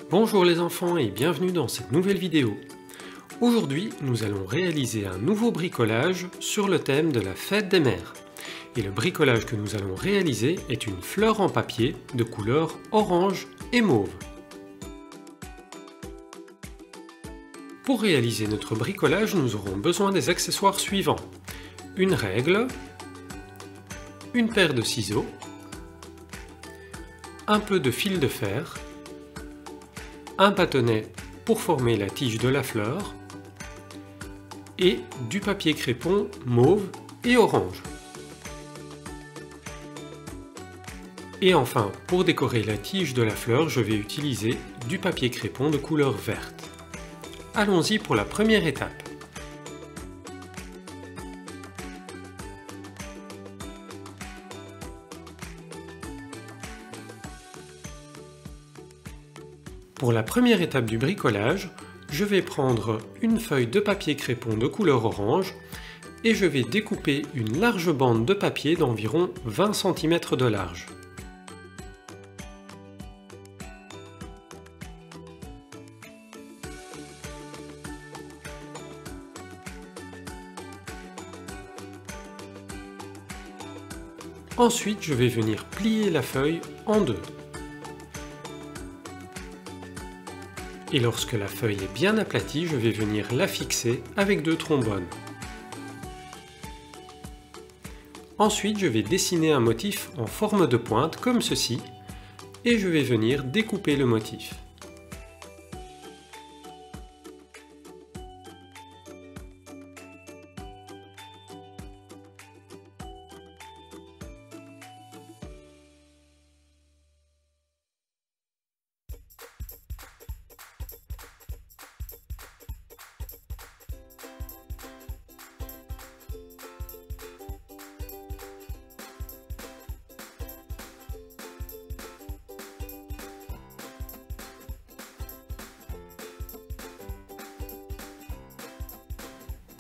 Bonjour les enfants et bienvenue dans cette nouvelle vidéo. Aujourd'hui, nous allons réaliser un nouveau bricolage sur le thème de la fête des mères. Et le bricolage que nous allons réaliser est une fleur en papier de couleur orange et mauve. Pour réaliser notre bricolage, nous aurons besoin des accessoires suivants. Une règle, une paire de ciseaux, un peu de fil de fer, un bâtonnet pour former la tige de la fleur et du papier crépon mauve et orange. Et enfin, pour décorer la tige de la fleur, je vais utiliser du papier crépon de couleur verte. Allons-y pour la première étape. Pour la première étape du bricolage, je vais prendre une feuille de papier crépon de couleur orange et je vais découper une large bande de papier d'environ 20 cm de large. Ensuite, je vais venir plier la feuille en deux. Et lorsque la feuille est bien aplatie, je vais venir la fixer avec deux trombones. Ensuite, je vais dessiner un motif en forme de pointe comme ceci et je vais venir découper le motif.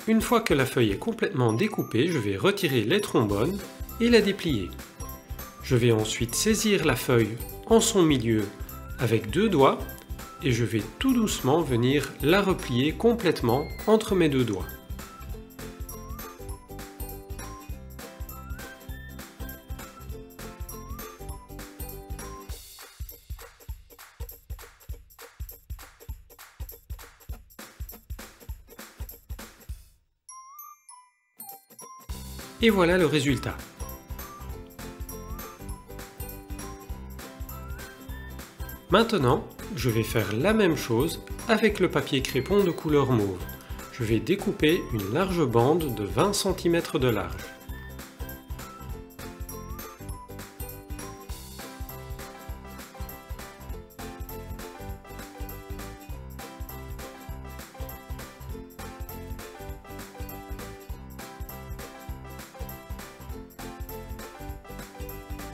Une fois que la feuille est complètement découpée, je vais retirer les trombones et la déplier. Je vais ensuite saisir la feuille en son milieu avec deux doigts et je vais tout doucement venir la replier complètement entre mes deux doigts. Et voilà le résultat. Maintenant, je vais faire la même chose avec le papier crépon de couleur mauve. Je vais découper une large bande de 20 cm de large.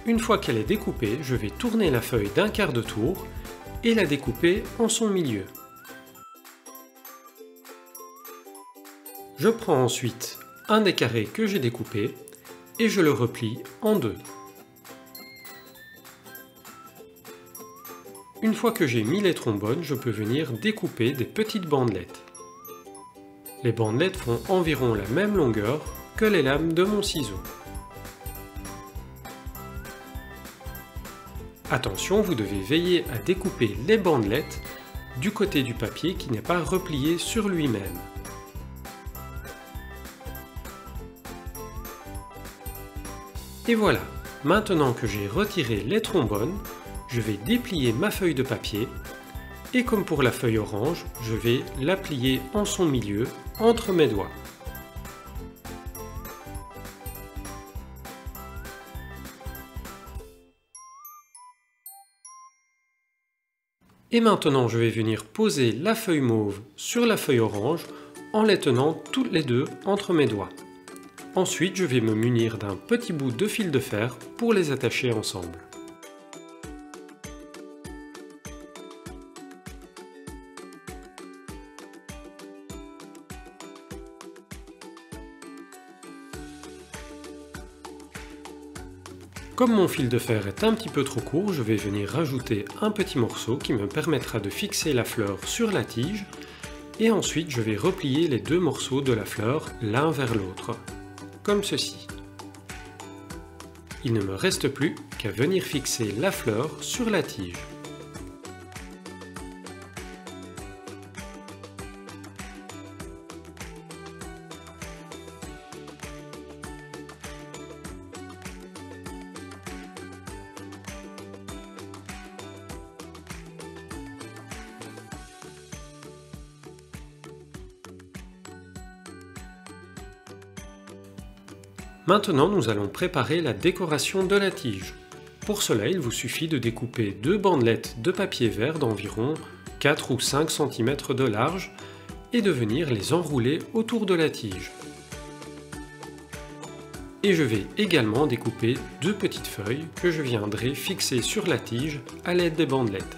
Une fois qu'elle est découpée, je vais tourner la feuille d'un quart de tour et la découper en son milieu. Je prends ensuite un des carrés que j'ai découpé et je le replie en deux. Une fois que j'ai mis les trombones, je peux venir découper des petites bandelettes. Les bandelettes font environ la même longueur que les lames de mon ciseau. Attention, vous devez veiller à découper les bandelettes du côté du papier qui n'est pas replié sur lui-même. Et voilà, maintenant que j'ai retiré les trombones, je vais déplier ma feuille de papier et comme pour la feuille orange, je vais la plier en son milieu entre mes doigts. Et maintenant, je vais venir poser la feuille mauve sur la feuille orange en les tenant toutes les deux entre mes doigts. Ensuite, je vais me munir d'un petit bout de fil de fer pour les attacher ensemble. Comme mon fil de fer est un petit peu trop court, je vais venir rajouter un petit morceau qui me permettra de fixer la fleur sur la tige et ensuite je vais replier les deux morceaux de la fleur l'un vers l'autre, comme ceci. Il ne me reste plus qu'à venir fixer la fleur sur la tige. Maintenant, nous allons préparer la décoration de la tige. Pour cela, il vous suffit de découper deux bandelettes de papier vert d'environ 4 ou 5 cm de large et de venir les enrouler autour de la tige. Et je vais également découper deux petites feuilles que je viendrai fixer sur la tige à l'aide des bandelettes.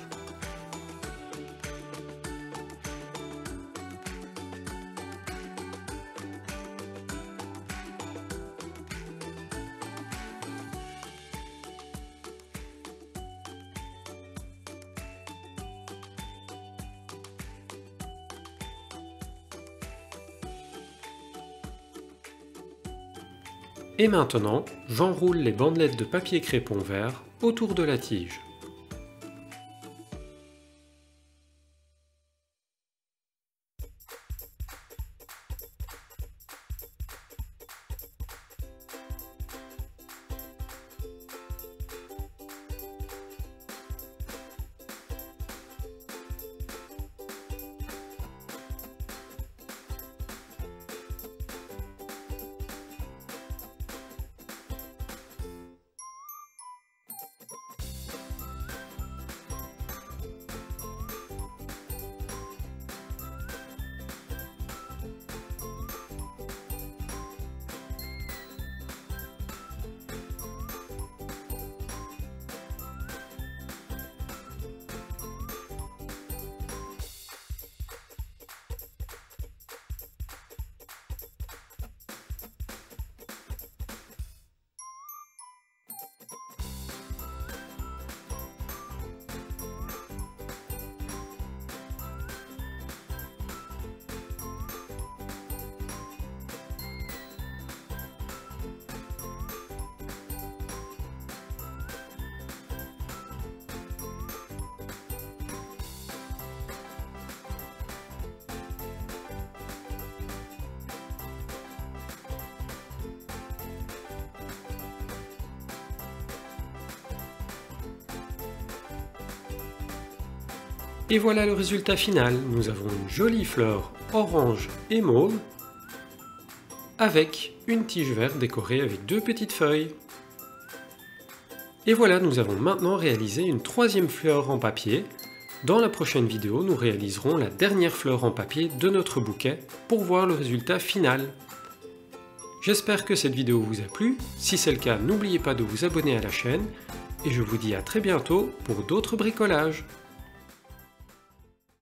Et maintenant, j'enroule les bandelettes de papier crépon vert autour de la tige. Et voilà le résultat final, nous avons une jolie fleur orange et mauve avec une tige verte décorée avec deux petites feuilles. Et voilà, nous avons maintenant réalisé une troisième fleur en papier. Dans la prochaine vidéo, nous réaliserons la dernière fleur en papier de notre bouquet pour voir le résultat final. J'espère que cette vidéo vous a plu, si c'est le cas, n'oubliez pas de vous abonner à la chaîne et je vous dis à très bientôt pour d'autres bricolages.